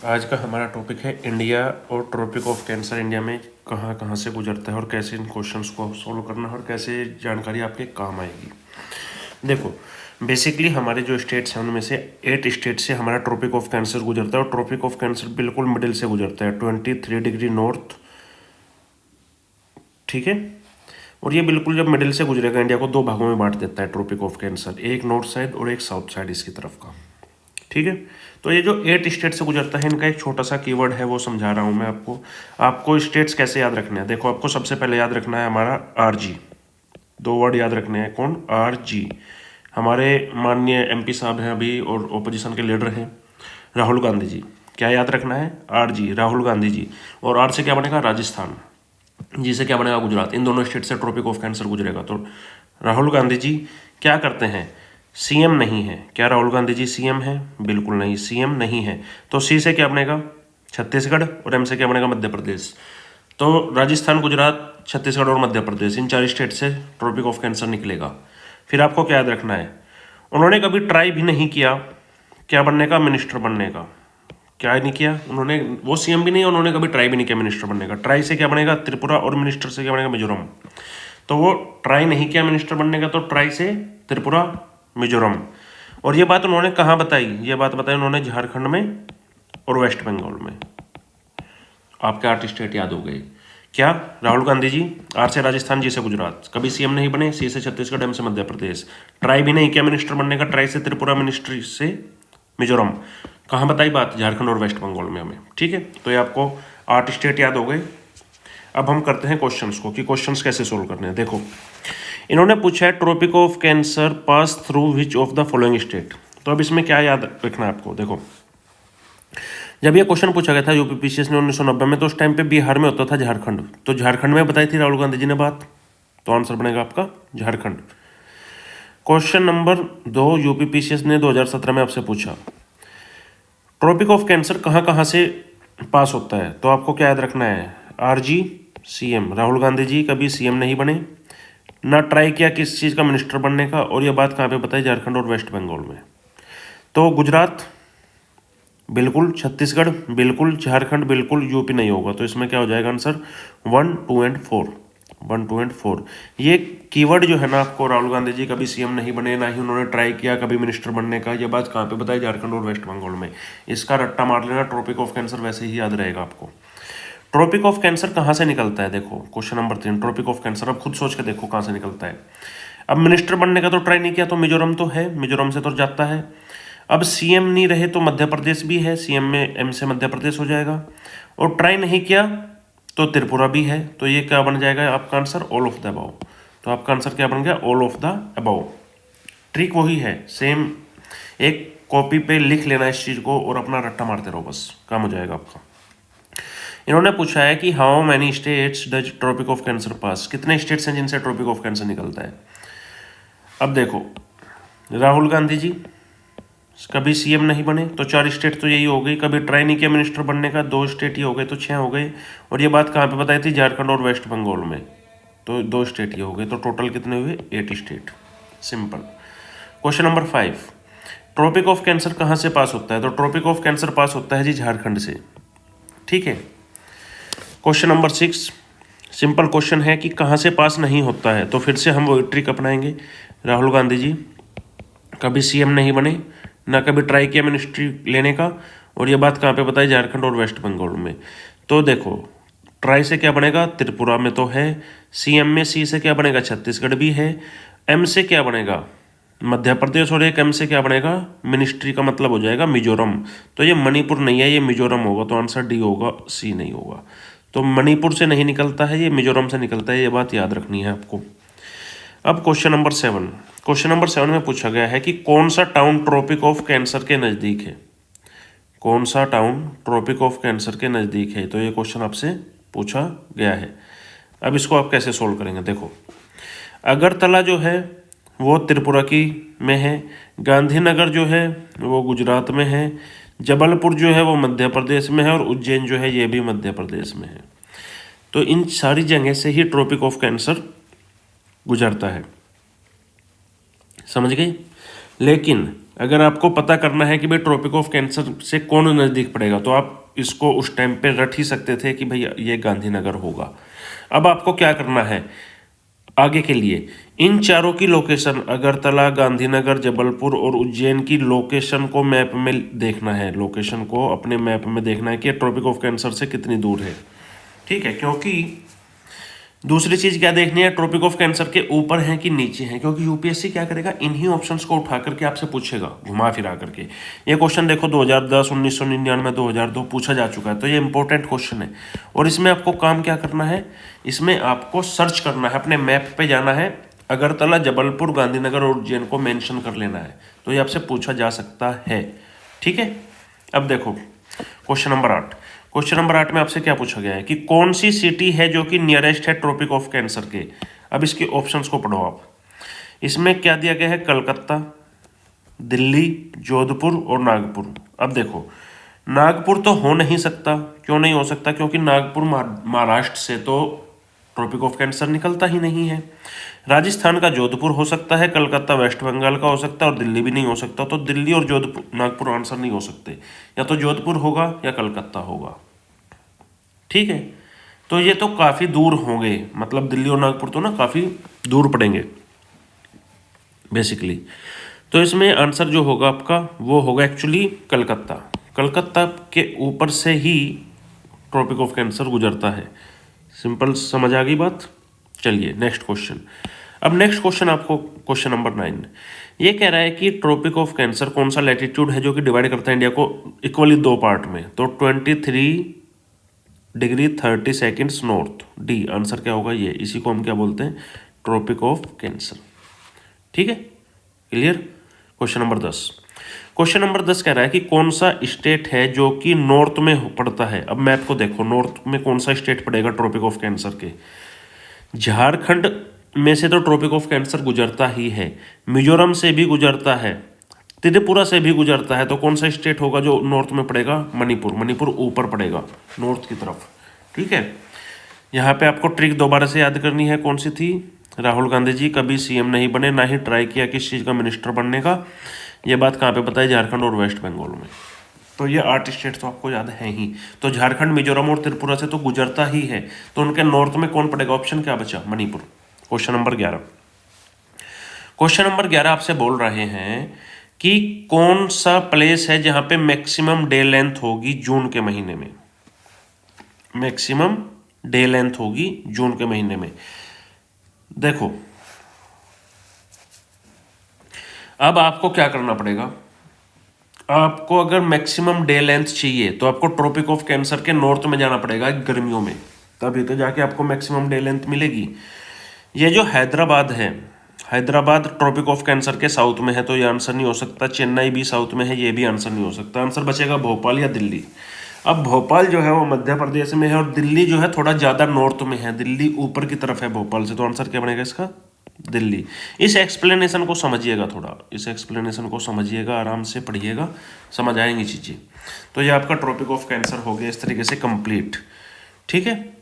आज का हमारा टॉपिक है इंडिया और ट्रॉपिक ऑफ कैंसर इंडिया में कहाँ कहाँ से गुजरता है और कैसे इन क्वेश्चंस को सॉल्व करना है और कैसे जानकारी आपके काम आएगी। देखो, बेसिकली हमारे जो स्टेट्स हैं उनमें से 8 स्टेट से हमारा ट्रॉपिक ऑफ कैंसर गुजरता है और ट्रॉपिक ऑफ कैंसर बिल्कुल मिडिल से गुजरता है 23 डिग्री नॉर्थ, ठीक है। और ये बिल्कुल जब मिडिल से गुजरेगा इंडिया को 2 भागों में बांट देता है ट्रॉपिक ऑफ कैंसर, एक नॉर्थ साइड और एक साउथ साइड इसकी तरफ का, ठीक है। तो ये जो 8 स्टेट से गुजरता है इनका एक छोटा सा कीवर्ड है वो समझा रहा हूँ मैं आपको स्टेट्स कैसे याद रखने हैं। देखो, आपको सबसे पहले याद रखना है हमारा आरजी, 2 वर्ड याद रखने हैं। कौन? आरजी। हमारे माननीय एमपी साहब हैं अभी और ओपोजिशन के लीडर हैं राहुल गांधी जी। क्या याद रखना है? आरजी, राहुल गांधी जी। और आर से क्या बनेगा? राजस्थान। जी से क्या बनेगा? गुजरात। इन दोनों स्टेट से ट्रॉपिक ऑफ कैंसर गुजरेगा। तो राहुल गांधी जी क्या करते हैं? सीएम नहीं है। क्या राहुल गांधी जी सीएम है? बिल्कुल नहीं, सीएम नहीं है। तो सी से क्या बनेगा? छत्तीसगढ़। और एम से क्या बनेगा? मध्य प्रदेश। तो राजस्थान, गुजरात, छत्तीसगढ़ और मध्य प्रदेश, इन 4 स्टेट से ट्रॉपिक ऑफ कैंसर निकलेगा। फिर आपको क्या याद रखना है? उन्होंने कभी ट्राई भी नहीं किया क्या बनने का? मिनिस्टर बनने का। क्या नहीं किया उन्होंने? वो सीएम भी नहीं, उन्होंने कभी ट्राई भी नहीं किया मिनिस्टर बनने का। ट्राई से क्या बनेगा? त्रिपुरा। और मिनिस्टर से क्या बनेगा? मिजोरम। तो वो ट्राई नहीं किया मिनिस्टर बनने का, तो ट्राई से त्रिपुरा, मिजोरम। और ये बात उन्होंने कहाँ बताई? ये बात बताई उन्होंने झारखंड में और वेस्ट बंगाल में। आपके 8 स्टेट याद हो गए। क्या? राहुल गांधी जी। आर से राजस्थान, जी से गुजरात, कभी सीएम नहीं बने। सी से छत्तीसगढ़, एम से मध्य प्रदेश, ट्राई भी नहीं किया मिनिस्टर बनने का। ट्राई से त्रिपुरा, मिनिस्ट्री से मिजोरम। कहाँ बताई बात? झारखंड और वेस्ट बंगाल में हमें, ठीक है। तो ये आपको 8 स्टेट याद हो गए। अब हम करते हैं क्वेश्चंस को कि क्वेश्चंस कैसे सोल्व करने हैं। देखो, इन्होंने पूछा है tropic of cancer pass through which of the following state. तो अब इसमें क्या याद रखना है आपको? देखो, जब ये क्वेश्चन पूछा गया था यूपीपीसीएस ने 1990 में, तो उस टाइम पे बिहार में होता था झारखंड। तो झारखंड में बताई थी राहुल गांधी जी ने बात, तो आंसर बनेगा आपका झारखंड। क्वेश्चन नंबर 2 यूपीपीसीएस ने 2017 में आपसे पूछा ट्रॉपिक ऑफ कैंसर कहाँ कहाँ से पास होता है। तो आपको क्या याद रखना है? RG, CM. राहुल गांधी जी कभी सीएम नहीं बने, ना ट्राई किया किस चीज़ का मिनिस्टर बनने का। और ये बात कहाँ पे बताई? झारखंड और वेस्ट बंगाल में। तो गुजरात बिल्कुल, छत्तीसगढ़ बिल्कुल, झारखंड बिल्कुल, यूपी नहीं होगा। तो इसमें क्या हो जाएगा आंसर? 1, 2 एंड 4। 1, 2 एंड 4। ये कीवर्ड जो है ना आपको, राहुल गांधी जी कभी सीएम नहीं बने, ना ही उन्होंने ट्राई किया कभी मिनिस्टर बनने का, ये बात कहाँ पे बताई? झारखंड और वेस्ट बंगाल में। इसका रट्टा मार लेना, ट्रॉपिक ऑफ कैंसर वैसे ही याद रहेगा आपको। ट्रॉपिक ऑफ कैंसर कहाँ से निकलता है? देखो, question number 3, tropic of cancer. अब खुद सोच के देखो कहाँ से निकलता है। अब मिनिस्टर बनने का तो ट्राई नहीं किया, तो मिजोरम तो है, मिजोरम से तो जाता है। अब सीएम नहीं रहे तो मध्य प्रदेश भी है, सीएम में एम से मध्य प्रदेश हो जाएगा। और ट्राई नहीं किया तो त्रिपुरा भी है। तो ये क्या बन जाएगा आपका answer? All of the above. तो आपका आंसर क्या बन गया? All of the above. Trick वही है, सेम। एक कॉपी पे लिख लेना इस चीज़ को और अपना रट्टा मारते रहो, बस काम हो जाएगा आपका। इन्होंने पूछा है कि how many states does Tropic of cancer pass. कितने स्टेट्स हैं जिनसे ट्रॉपिक ऑफ कैंसर निकलता है? अब देखो, राहुल गांधी जी कभी सीएम नहीं बने, तो 4 स्टेट तो यही हो गई। कभी ट्राई नहीं किया मिनिस्टर बनने का, 2 स्टेट ही हो गए, तो 6 हो गए। और ये बात कहाँ पे बताई थी? झारखंड और वेस्ट बंगाल में। तो 2 स्टेट ही हो गए। तो टोटल कितने हुए? 8 state. Simple. Question number 5, tropic of cancer कहाँ से पास होता है? तो ट्रॉपिक ऑफ कैंसर पास होता है जी झारखंड से, ठीक है। क्वेश्चन नंबर 6, सिंपल क्वेश्चन है कि कहाँ से पास नहीं होता है। तो फिर से हम वो ट्रिक अपनाएंगे। राहुल गांधी जी कभी सीएम नहीं बने, ना कभी ट्राई किया मिनिस्ट्री लेने का। और ये बात कहाँ पे बताई? झारखंड और वेस्ट बंगाल में। तो देखो, ट्राई से क्या बनेगा? त्रिपुरा में तो है। सीएम में सी से क्या बनेगा? छत्तीसगढ़ भी है। एम से क्या बनेगा? मध्य प्रदेश। और एक एम से क्या बनेगा? मिनिस्ट्री का मतलब हो जाएगा मिजोरम। तो ये मणिपुर नहीं है, ये मिजोरम होगा। तो आंसर डी होगा, सी नहीं होगा। तो मणिपुर से नहीं निकलता है, ये मिजोरम से निकलता है। ये बात याद रखनी है आपको। अब क्वेश्चन नंबर 7, क्वेश्चन नंबर 7 में पूछा गया है कि कौन सा टाउन ट्रॉपिक ऑफ कैंसर के नज़दीक है। कौन सा टाउन ट्रॉपिक ऑफ कैंसर के नज़दीक है? तो ये क्वेश्चन आपसे पूछा गया है। अब इसको आप कैसे सोल्व करेंगे? देखो, अगरतला जो है वो त्रिपुरा की में है, गांधीनगर जो है वो गुजरात में है, जबलपुर जो है वो मध्य प्रदेश में है, और उज्जैन जो है ये भी मध्य प्रदेश में है। तो इन सारी जगह से ही ट्रॉपिक ऑफ कैंसर गुजरता है, समझ गए। लेकिन अगर आपको पता करना है कि भाई ट्रॉपिक ऑफ कैंसर से कौन नज़दीक पड़ेगा तो आप इसको उस टाइम पे रट ही सकते थे कि भाई ये गांधीनगर होगा। अब आपको क्या करना है आगे के लिए, इन चारों की लोकेशन अगरतला, गांधीनगर, जबलपुर और उज्जैन की लोकेशन को मैप में देखना है, लोकेशन को अपने मैप में देखना है कि ट्रॉपिक ऑफ कैंसर से कितनी दूर है। ठीक है, क्योंकि दूसरी चीज़ क्या देखनी है, ट्रॉपिक ऑफ कैंसर के ऊपर है कि नीचे है, क्योंकि यूपीएससी क्या करेगा, इन्हीं ऑप्शंस को उठा करके आपसे पूछेगा घुमा फिरा करके। ये क्वेश्चन देखो 2010, 1999, 2002 पूछा जा चुका है, तो ये इंपॉर्टेंट क्वेश्चन है। और इसमें आपको काम क्या करना है, इसमें आपको सर्च करना है, अपने मैप पे जाना है, अगरतला, जबलपुर, गांधीनगर और उज्जैन को मेंशन कर लेना है, तो ये आपसे पूछा जा सकता है। ठीक है, अब देखो क्वेश्चन नंबर 8। क्वेश्चन नंबर 8 में आपसे क्या पूछा गया है कि कौन सी सिटी है जो कि नियरेस्ट है ट्रॉपिक ऑफ कैंसर के। अब इसके ऑप्शंस को पढ़ो आप। इसमें क्या दिया गया है, कलकत्ता, दिल्ली, जोधपुर और नागपुर। अब देखो नागपुर तो हो नहीं सकता, क्यों नहीं हो सकता, क्योंकि नागपुर महाराष्ट्र से तो ट्रॉपिक ऑफ कैंसर निकलता ही नहीं है। राजस्थान का जोधपुर हो सकता है, कलकत्ता वेस्ट बंगाल का हो सकता है और दिल्ली भी नहीं हो सकता। तो दिल्ली और जोधपुर, नागपुर आंसर नहीं हो सकते, या तो जोधपुर होगा या कलकत्ता होगा। ठीक है, तो ये तो काफ़ी दूर होंगे, मतलब दिल्ली और नागपुर तो ना काफ़ी दूर पड़ेंगे बेसिकली। तो इसमें आंसर जो होगा आपका वो होगा एक्चुअली कलकत्ता। कलकत्ता के ऊपर से ही ट्रॉपिक ऑफ कैंसर गुजरता है। सिंपल समझ आ गई बात। चलिए नेक्स्ट क्वेश्चन। अब नेक्स्ट क्वेश्चन आपको क्वेश्चन नंबर 9 ये कह रहा है कि ट्रॉपिक ऑफ कैंसर कौन सा लैटिट्यूड है जो कि डिवाइड करता है इंडिया को इक्वली 2 पार्ट में। तो 23 degree 30 seconds north, D answer क्या होगा ये। इसी को हम क्या बोलते हैं, ट्रॉपिक ऑफ कैंसर। ठीक है, clear. Question number 10। Question number 10 कह रहा है कि कौन सा स्टेट है जो कि नॉर्थ में पड़ता है। अब मैप को देखो, नॉर्थ में कौन सा स्टेट पड़ेगा ट्रॉपिक ऑफ कैंसर के। झारखंड में से तो ट्रॉपिक ऑफ कैंसर गुजरता ही है, मिजोरम से भी गुजरता है, त्रिपुरा से भी गुजरता है। तो कौन सा स्टेट होगा जो नॉर्थ में पड़ेगा, मणिपुर। मणिपुर ऊपर पड़ेगा नॉर्थ की तरफ। ठीक है, यहाँ पे आपको ट्रिक दोबारा से याद करनी है, कौन सी थी, राहुल गांधी जी कभी सीएम नहीं बने, ना ही ट्राई किया किस चीज़ का मिनिस्टर बनने का। ये बात कहाँ पे बताई, झारखंड और वेस्ट बंगाल में। तो ये 8 स्टेट तो आपको याद है ही। तो झारखंड, मिजोरम और त्रिपुरा से तो गुजरता ही है, तो उनके नॉर्थ में कौन पड़ेगा, ऑप्शन क्या बचा, Manipur. Question number 11। Question number 11 आपसे बोल रहे हैं कि कौन सा प्लेस है जहां पे मैक्सिमम डे लेंथ होगी जून के महीने में। मैक्सिमम डे लेंथ होगी जून के महीने में। देखो अब आपको क्या करना पड़ेगा, आपको अगर मैक्सिमम डे लेंथ चाहिए तो आपको ट्रॉपिक ऑफ कैंसर के नॉर्थ में जाना पड़ेगा गर्मियों में, तभी तो जाके आपको मैक्सिमम डे लेंथ मिलेगी। ये जो हैदराबाद है, हैदराबाद ट्रॉपिक ऑफ कैंसर के साउथ में है, तो ये आंसर नहीं हो सकता। चेन्नई भी साउथ में है, ये भी आंसर नहीं हो सकता। आंसर बचेगा भोपाल या दिल्ली। अब भोपाल जो है वो मध्य प्रदेश में है और दिल्ली जो है थोड़ा ज़्यादा नॉर्थ में है, दिल्ली ऊपर की तरफ है भोपाल से, तो आंसर क्या बनेगा इसका, दिल्ली। इस एक्सप्लेनेशन को समझिएगा, थोड़ा इस एक्सप्लेनेशन को समझिएगा, आराम से पढ़िएगा, समझ आएंगी चीज़ें। तो ये आपका ट्रॉपिक ऑफ कैंसर हो गया इस तरीके से कंप्लीट। ठीक है।